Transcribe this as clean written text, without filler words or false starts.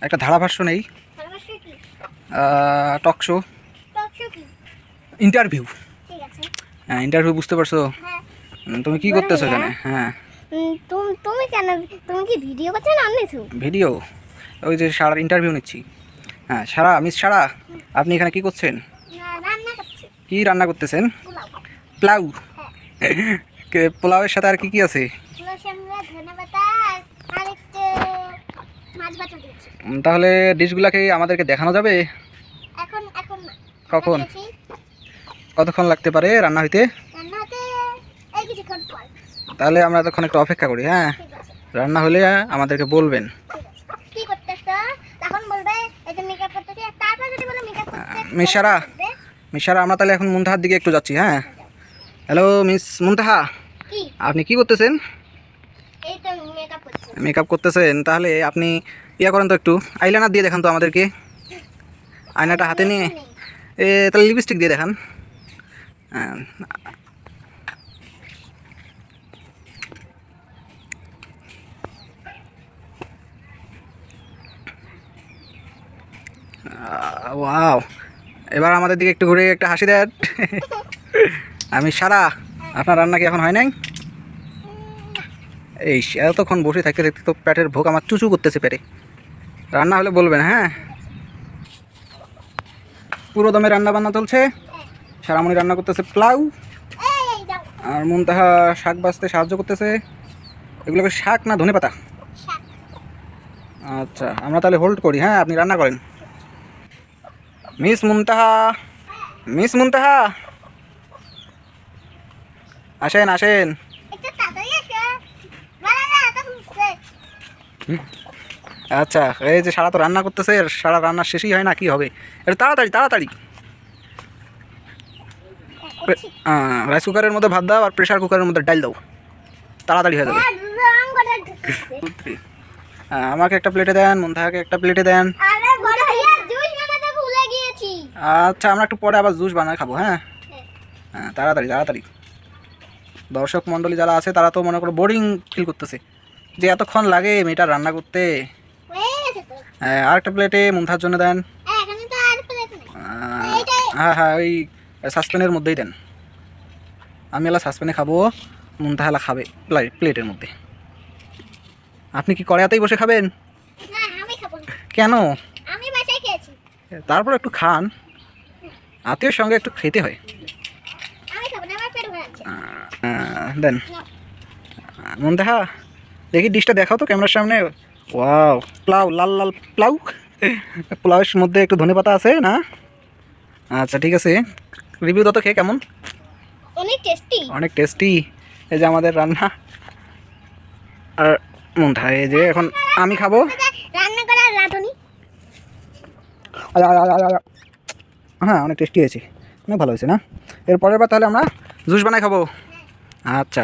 একটা ধারাভাষ্য নেই, talk show, interview. হ্যাঁ, ইন্টারভিউ, বুঝতে পারছো? তুমি কি করতেছো এখানে? হ্যাঁ, তুমি কেন, তুমি কি ভিডিও করছো না অন্য? ভিডিও, ওই যে সারার ইন্টারভিউ নিচ্ছি। হ্যাঁ সারা, মিস সারা, আপনি এখানে কি করছেন? রান্না করছি। কি রান্না করতেছেন? পোলাও। পোলাওয়ের সাথে আর কি কি আছে? তাহলে ডিশগুলাকে আমাদেরকে দেখানো যাবে? কখন, কতক্ষণ লাগতে পারে রান্না হইতে? তাহলে আমরা তখন একটু অপেক্ষা করি। হ্যাঁ, রান্না হলে আমাদেরকে বলবেন। মিশারা, মিশারা, আমরা তাহলে এখন মুনতাহার দিকে একটু যাচ্ছি। হ্যাঁ, হ্যালো মিস মুনতাহা, আপনি কি করতেছেন? মেকআপ করতেছেন? তাহলে আপনি ইয়া করেন তো, একটু আইলাইনার দিয়ে দেখান তো আমাদেরকে। আয়নাটা হাতে নিয়ে তাহলে লিপস্টিক দিয়ে দেখান। ওয়াও, এবার আমাদের দিকে একটু ঘুরে একটা হাসি দেন। আমি সারা, আপনার রান্না কি এখন হয় নাই? এই এতক্ষণ বসে থাকতে থাকতে তো পেটের ভোগ আমার চুচু করতেছে পেটে। রান্না হলে বলবেন। হ্যাঁ, পুরো দমে রান্না বান্না চলছে। সারামণি রান্না করতেছে পোলাও, আর মুনতাহা শাক বাছতে সাহায্য করতেছে। এগুলোকে শাক না ধনে পাতা? আচ্ছা, আমরা তাহলে হোল্ড করি। হ্যাঁ, আপনি রান্না করেন। মিস মুনতাহা, মিস মুনতাহা, আসেন আসেন। আচ্ছা, এই যে সারা তো রান্না করতেছে, সারা রান্না শেষই হয় না, কি হবে? এটা তাড়াতাড়ি তাড়াতাড়ি। রাইস কুকারের মধ্যে ভাত দাও আর প্রেশার কুকারের মধ্যে ডাল দাও, তাড়াতাড়ি হয়ে যাবে। আমাকে একটা প্লেটে দেন, মুনতাহাকে একটা প্লেটে দেন। আচ্ছা, আমরা একটু পরে আবার জুস বানায় খাবো। হ্যাঁ, হ্যাঁ, তাড়াতাড়ি তাড়াতাড়ি। দর্শক মণ্ডলী যারা আছে তারা তো মনে করো বোরিং ফিল করতেছে যে এতক্ষণ লাগে মেয়েটা রান্না করতে। হ্যাঁ, আর একটা প্লেটে মুনতাহার জন্য দেন। হ্যাঁ হ্যাঁ, ওই সাসপেনের মধ্যেই দেন। আমি এলা সাসপেনে খাবো, মুনতাহা খাবে প্লেটের মধ্যে। আপনি কি কড়াইতেই বসে খাবেন? কেন? তারপর একটু খান, আত্মীয়ের সঙ্গে একটু খেতে হয়। দেন মুনতাহা, দেখি ডিশটা দেখাও তো ক্যামেরার সামনে। ওয়াও, পোলাও, লাল লাল পোলাও। পোলাওয়ের মধ্যে একটু ধনেপাতা আছে না? আচ্ছা ঠিক আছে, রিভিউ দাও তো, খেয়ে কেমন? অনেক টেস্টি, অনেক টেস্টি। এই যে আমাদের রান্না, আর মুনতাহা এই যে এখন আমি খাবো। রান্না করার রাঁধুনি। হ্যাঁ, অনেক টেস্টি হয়েছে, অনেক ভালো হয়েছে না? এর পরের বার তাহলে আমরা জুস বানাই খাবো। আচ্ছা।